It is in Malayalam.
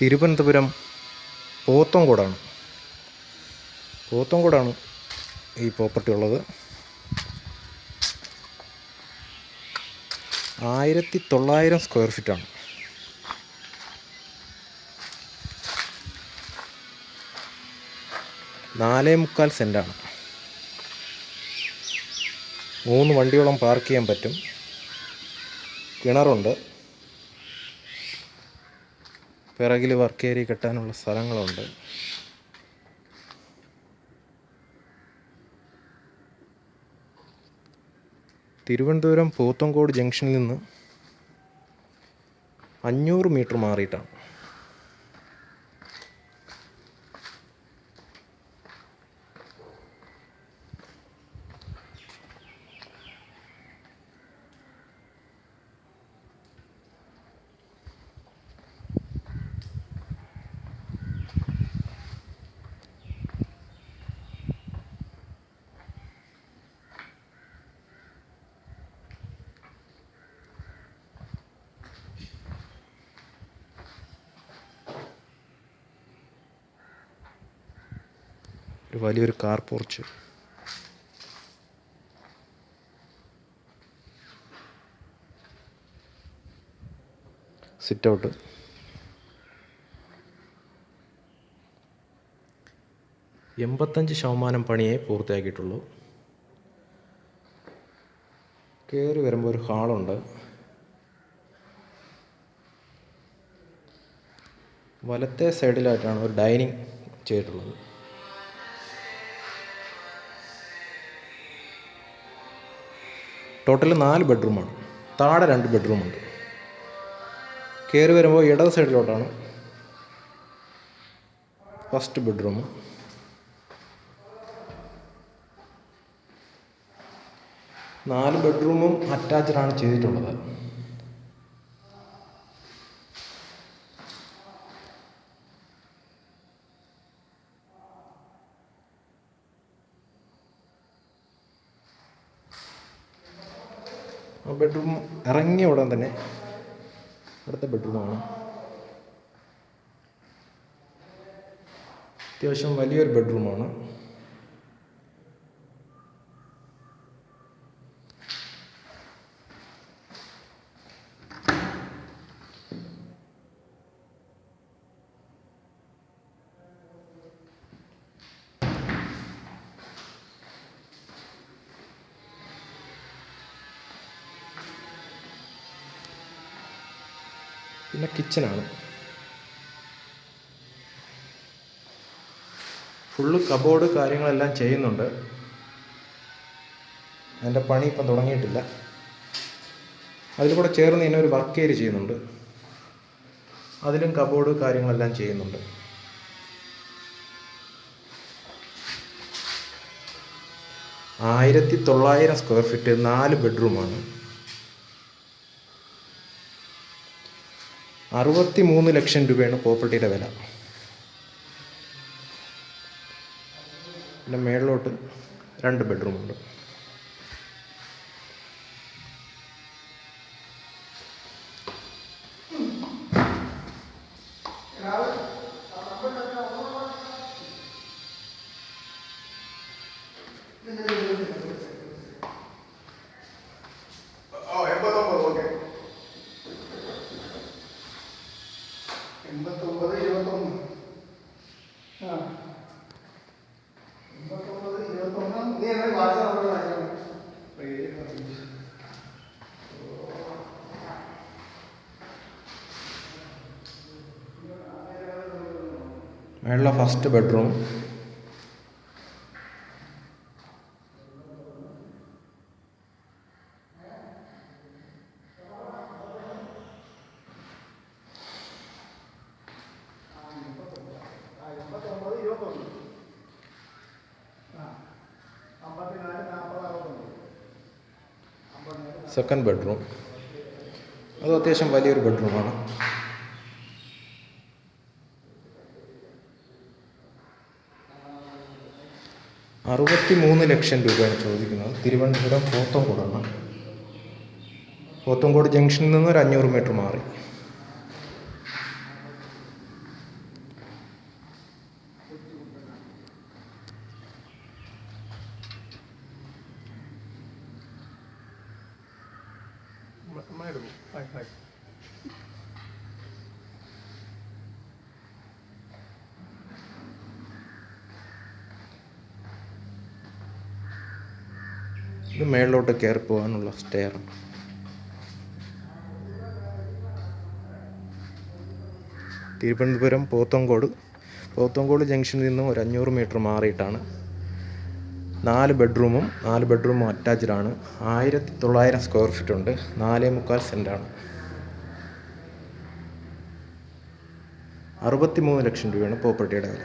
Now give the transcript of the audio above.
തിരുവനന്തപുരം പോത്തൻകോടാണ്. പോത്തൻകോടാണ് ഈ പ്രോപ്പർട്ടി ഉള്ളത്. 1900 സ്ക്വയർ ഫീറ്റാണ്. നാലേ മുക്കാൽ സെൻറ്റാണ്. 3 വണ്ടിയോളം പാർക്ക് ചെയ്യാൻ പറ്റും. കിണറുണ്ട്. പിറകിൽ വർക്ക് ഏരിയ കെട്ടാനുള്ള സ്ഥലങ്ങളുണ്ട്. തിരുവനന്തപുരം പോത്തൻകോട് ജംഗ്ഷനിൽ നിന്ന് 500 മീറ്റർ മാറിയിട്ടാണ്. ഒരു വലിയൊരു കാർ പോർച്ച്, സിറ്റ് ഔട്ട്, %85 പണിയേ പൂർത്തിയാക്കിയിട്ടുള്ളൂ. കയറി വരുമ്പോൾ ഒരു ഹാളുണ്ട്. വലത്തെ സൈഡിലായിട്ടാണ് ഒരു ഡൈനിങ് ചെയ്തിട്ടുള്ളത്. ടോട്ടൽ 4 ബെഡ്റൂമാണ്. താഴെ 2 ബെഡ്റൂമുണ്ട്. കയറി വരുമ്പോൾ ഇടത് സൈഡിലോട്ടാണ് ഫസ്റ്റ് ബെഡ്റൂം. നാല് ബെഡ്റൂമും അറ്റാച്ച്ഡാണ് ചെയ്തിട്ടുള്ളത്. ബെഡ്റൂം ഇറങ്ങിയ ഉടൻ തന്നെ അടുത്ത ബെഡ്റൂമാണ്. അത്യാവശ്യം വലിയൊരു ബെഡ്റൂമാണ്. പിന്നെ കിച്ചനാണ്. ഫുള്ള് കബോർഡ് കാര്യങ്ങളെല്ലാം ചെയ്യുന്നുണ്ട്. അതിൻ്റെ പണി ഇപ്പം തുടങ്ങിയിട്ടില്ല. അതിൽ കൂടെ ചേർന്ന് തന്നെ ഒരു വർക്ക് ഏരിയ ചെയ്യുന്നുണ്ട്. അതിലും കബോർഡ് കാര്യങ്ങളെല്ലാം ചെയ്യുന്നുണ്ട്. $1900 സ്ക്വയർ ഫീറ്റ്, 4 ബെഡ്റൂമാണ്. 63 ലക്ഷം രൂപയാണ് പ്രോപ്പർട്ടിയുടെ വില. പിന്നെ മേളിലോട്ട് 2 ബെഡ്റൂമുണ്ട്. മേളിലെ ഫസ്റ്റ് ബെഡ്റൂം. Second bedroom. അത് അത്യാവശ്യം വലിയൊരു ബെഡ്റൂമാണ്. $63 ലക്ഷം രൂപയാണ് ചോദിക്കുന്നത്. തിരുവനന്തപുരം പോത്തൻകോടാണ്. പോത്തൻകോട് ജംഗ്ഷനിൽ നിന്ന് ഒരു 500 മീറ്റർ മാറി. ഇത് മേളിലോട്ട് കയറി പോകാനുള്ള സ്റ്റെയർ. തിരുവനന്തപുരം പോത്തങ്കോട് ജംഗ്ഷനിൽ നിന്നും ഒരു 500 മീറ്റർ മാറിയിട്ടാണ്. 4 ബെഡ്റൂമും അറ്റാച്ച്ഡാണ്. 1900 സ്ക്വയർ ഫീറ്റ് ഉണ്ട്. 4.25 സെൻറ്റാണ്. 63 ലക്ഷം രൂപയാണ് പ്രോപ്പർട്ടിയുടെ വില.